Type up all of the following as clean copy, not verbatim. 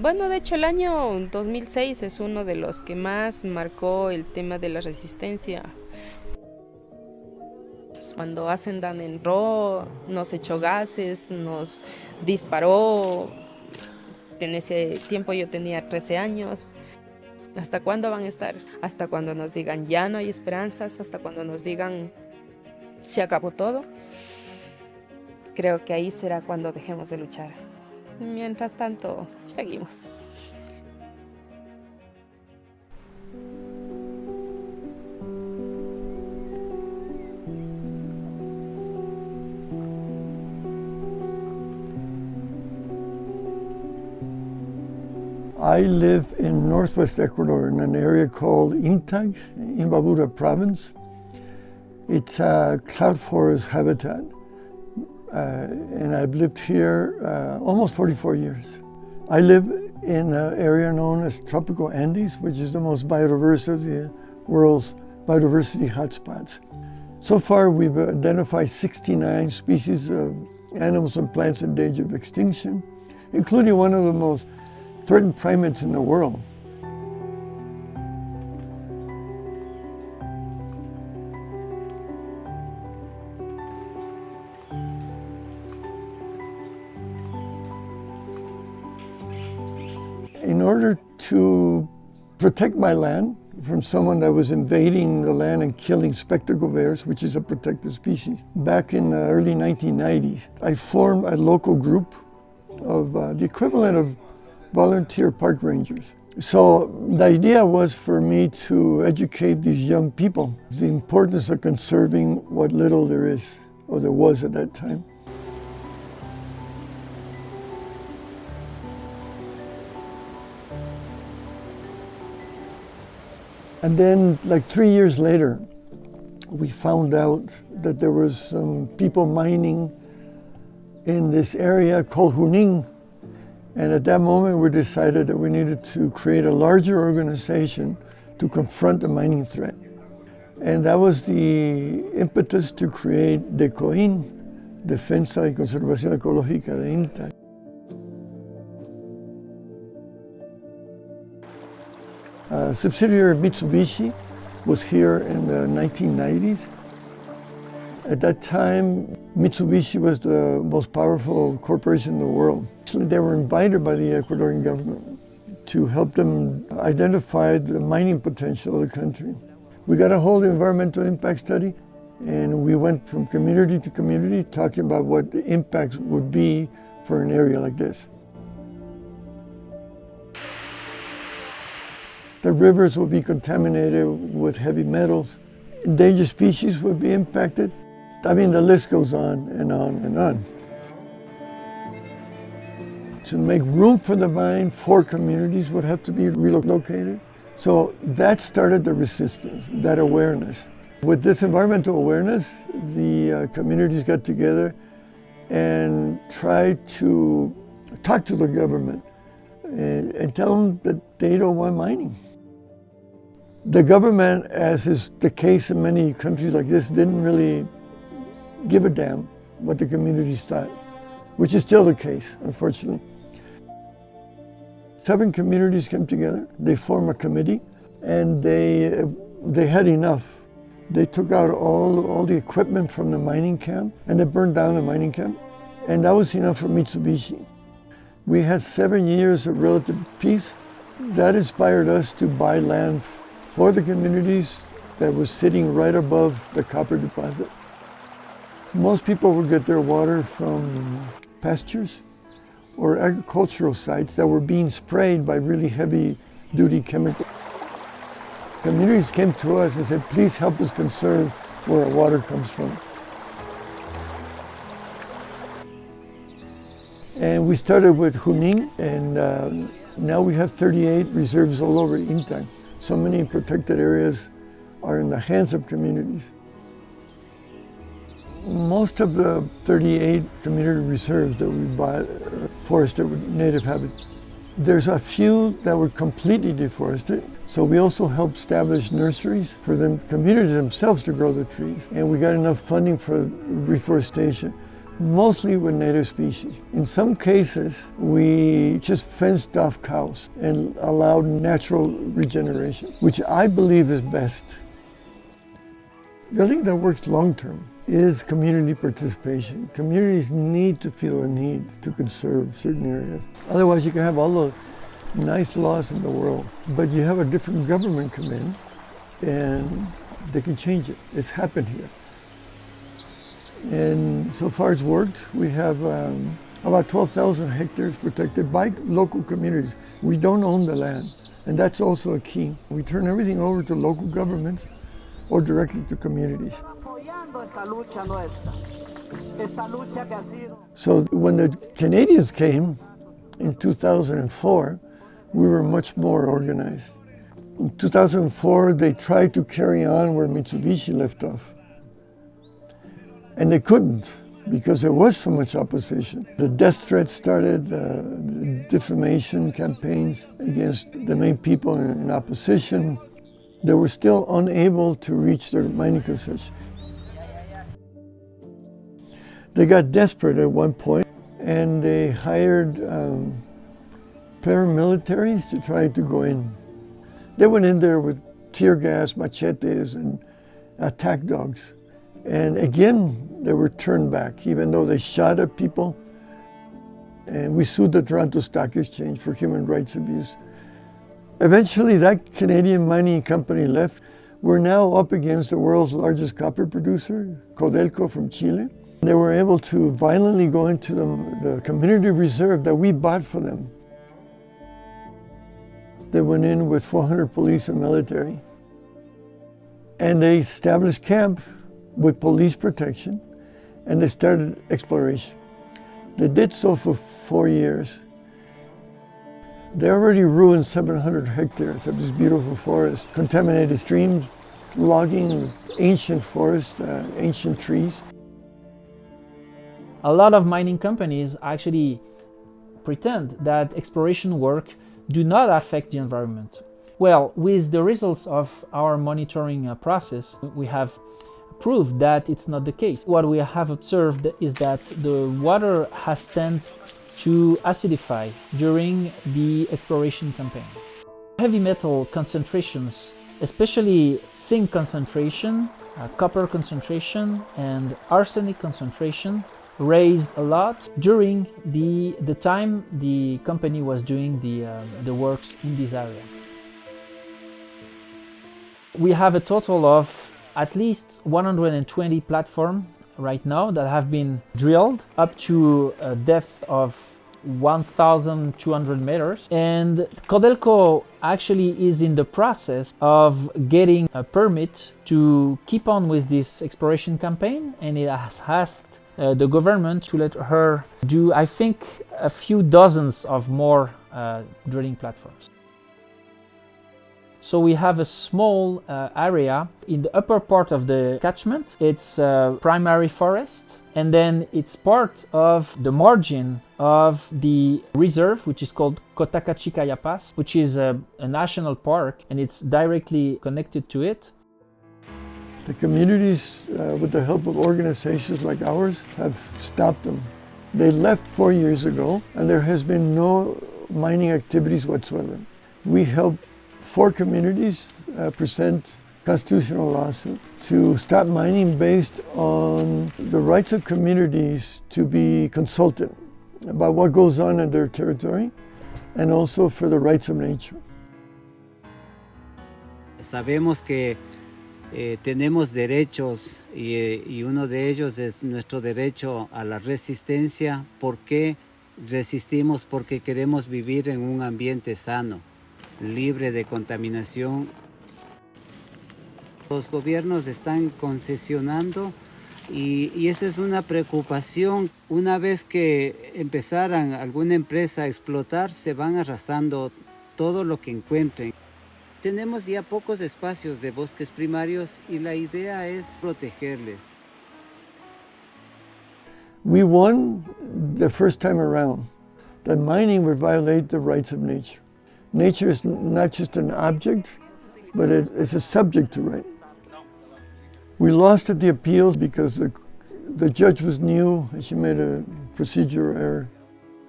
Bueno, de hecho el año 2006 es uno de los que más marcó el tema de la resistencia. Cuando Hacendam entró, nos echó gases, nos disparó. En ese tiempo yo tenía 13 años. ¿Hasta cuándo van a estar? Hasta cuando nos digan ya no hay esperanzas, hasta cuando nos digan se acabó todo. Creo que ahí será cuando dejemos de luchar. Mientras tanto, seguimos. I live in northwest Ecuador in an area called Intag, Imbabura province. It's a cloud forest habitat, and I've lived here almost 44 years. I live in an area known as Tropical Andes, which is the most biodiverse of the world's biodiversity hotspots. So far, we've identified 69 species of animals and plants in danger of extinction, including one of the most threatened primates in the world. In order to protect my land from someone that was invading the land and killing spectacle bears, which is a protected species, back in the early 1990s, I formed a local group of the equivalent of volunteer park rangers. So the idea was for me to educate these young people the importance of conserving what little there is, or there was at that time. And then, like 3 years later, we found out that there was some people mining in this area called Junín. And at that moment, we decided that we needed to create a larger organization to confront the mining threat. And that was the impetus to create DECOIN, Defensa y Conservación Ecológica de Intag. A subsidiary of Mitsubishi was here in the 1990s. At that time, Mitsubishi was the most powerful corporation in the world. They were invited by the Ecuadorian government to help them identify the mining potential of the country. We got a whole environmental impact study, and we went from community to community talking about what the impacts would be for an area like this. The rivers would be contaminated with heavy metals. Endangered species would be impacted. I mean, the list goes on and on and on. To make room for the mine, 4 communities would have to be relocated. So that started the resistance, that awareness. With this environmental awareness, the communities got together and tried to talk to the government and tell them that they don't want mining. The government, as is the case in many countries like this, didn't really give a damn what the communities thought, which is still the case, unfortunately. 7 communities came together, they formed a committee, and they had enough. They took out all the equipment from the mining camp, and they burned down the mining camp, and that was enough for Mitsubishi. We had 7 years of relative peace. That inspired us to buy land for the communities that was sitting right above the copper deposit. Most people would get their water from pastures or agricultural sites that were being sprayed by really heavy-duty chemicals. Communities came to us and said, please help us conserve where our water comes from. And we started with Junín, and now we have 38 reserves all over Intag. So many protected areas are in the hands of communities. Most of the 38 community reserves that we bought are forested with native habitats. There's a few that were completely deforested, so we also helped establish nurseries for the communities themselves to grow the trees. And we got enough funding for reforestation mostly with native species. In some cases, we just fenced off cows and allowed natural regeneration, which I believe is best. The other thing that works long term is community participation. Communities need to feel a need to conserve certain areas. Otherwise, you can have all the nice laws in the world, but you have a different government come in and they can change it. It's happened here. And so far it's worked. We have about 12,000 hectares protected by local communities. We don't own the land, and that's also a key. We turn everything over to local governments or directly to communities. So when the Canadians came in 2004, we were much more organized. In 2004, they tried to carry on where Mitsubishi left off. And they couldn't because there was so much opposition. The death threats started, defamation campaigns against the main people in opposition. They were still unable to reach their mining concession. They got desperate at one point and they hired paramilitaries to try to go in. They went in there with tear gas, machetes, and attack dogs. And again, they were turned back, even though they shot at people. And we sued the Toronto Stock Exchange for human rights abuse. Eventually, that Canadian mining company left. We're now up against the world's largest copper producer, Codelco from Chile. They were able to violently go into the community reserve that we bought for them. They went in with 400 police and military. And they established camp with police protection, and they started exploration. They did so for 4 years. They already ruined 700 hectares of this beautiful forest, contaminated streams, logging ancient forest, ancient trees. A lot of mining companies actually pretend that exploration work do not affect the environment. Well, with the results of our monitoring process, we have proved that it's not the case. What we have observed is that the water has tended to acidify during the exploration campaign. Heavy metal concentrations, especially zinc concentration, copper concentration, and arsenic concentration, raised a lot during the time the company was doing the works in this area. We have a total of at least 120 platforms right now that have been drilled up to a depth of 1,200 meters. And Codelco actually is in the process of getting a permit to keep on with this exploration campaign, and it has asked the government to let her do, I think, a few dozens of more drilling platforms. So we have a small area in the upper part of the catchment. It's primary forest, and then it's part of the margin of the reserve, which is called Cotacachica Pass, which is a national park, and it's directly connected to it. The communities, with the help of organizations like ours, have stopped them. They left 4 years ago, and there has been no mining activities whatsoever. We helped 4 communities present constitutional lawsuit to stop mining based on the rights of communities to be consulted about what goes on in their territory, and also for the rights of nature. Sabemos que tenemos derechos y uno de ellos es nuestro derecho a la resistencia. ¿Por qué resistimos? Porque queremos vivir en un ambiente sano, libre de contaminación. Los gobiernos están concesionando y eso es una preocupación. Una vez que empezaran alguna empresa a explotar, se van arrasando todo lo que encuentren. Tenemos ya pocos espacios de bosques primarios y la idea es protegerles. We won the first time around that mining would violate the rights of nature. Nature is not just an object, but it's a subject to right. We lost at the appeals because the the judge was new and she made a procedural error.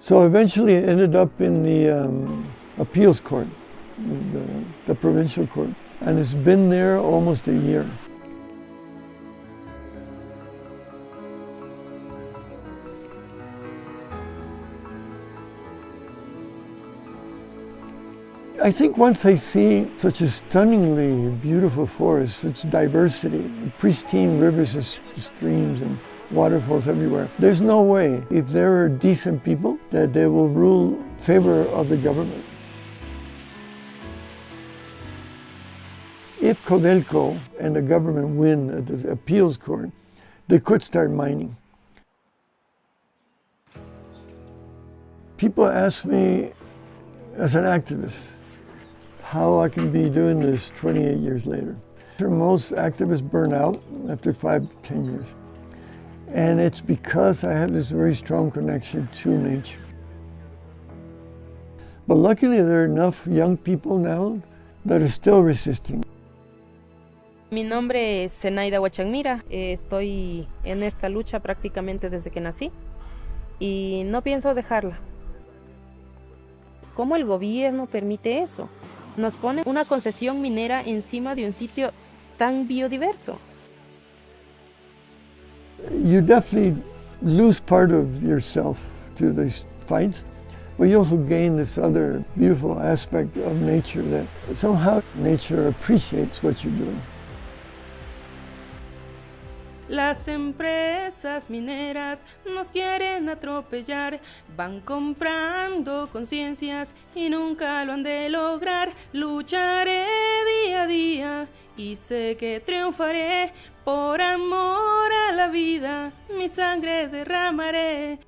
So eventually it ended up in the appeals court, the provincial court, and it's been there almost a year. I think once I see such a stunningly beautiful forest, such diversity, pristine rivers and streams and waterfalls everywhere, there's no way, if there are decent people, that they will rule in favor of the government. If Codelco and the government win at the appeals court, they could start mining. People ask me, as an activist, how I can be doing this 28 years later. Most activists burn out after 5 to 10 years. And it's because I have this very strong connection to nature. But luckily there are enough young people now that are still resisting. Mi nombre es Zenaida Huachanmira, estoy en esta lucha prácticamente desde que nací y no pienso dejarla. ¿Cómo el gobierno permite eso? Nos pone una concesión minera encima de un sitio tan biodiverso. You definitely lose part of yourself to these fights, but you also gain this other beautiful aspect of nature that somehow nature appreciates what you're doing. Las empresas mineras nos quieren atropellar, van comprando conciencias y nunca lo han de lograr. Lucharé día a día y sé que triunfaré, por amor a la vida mi sangre derramaré.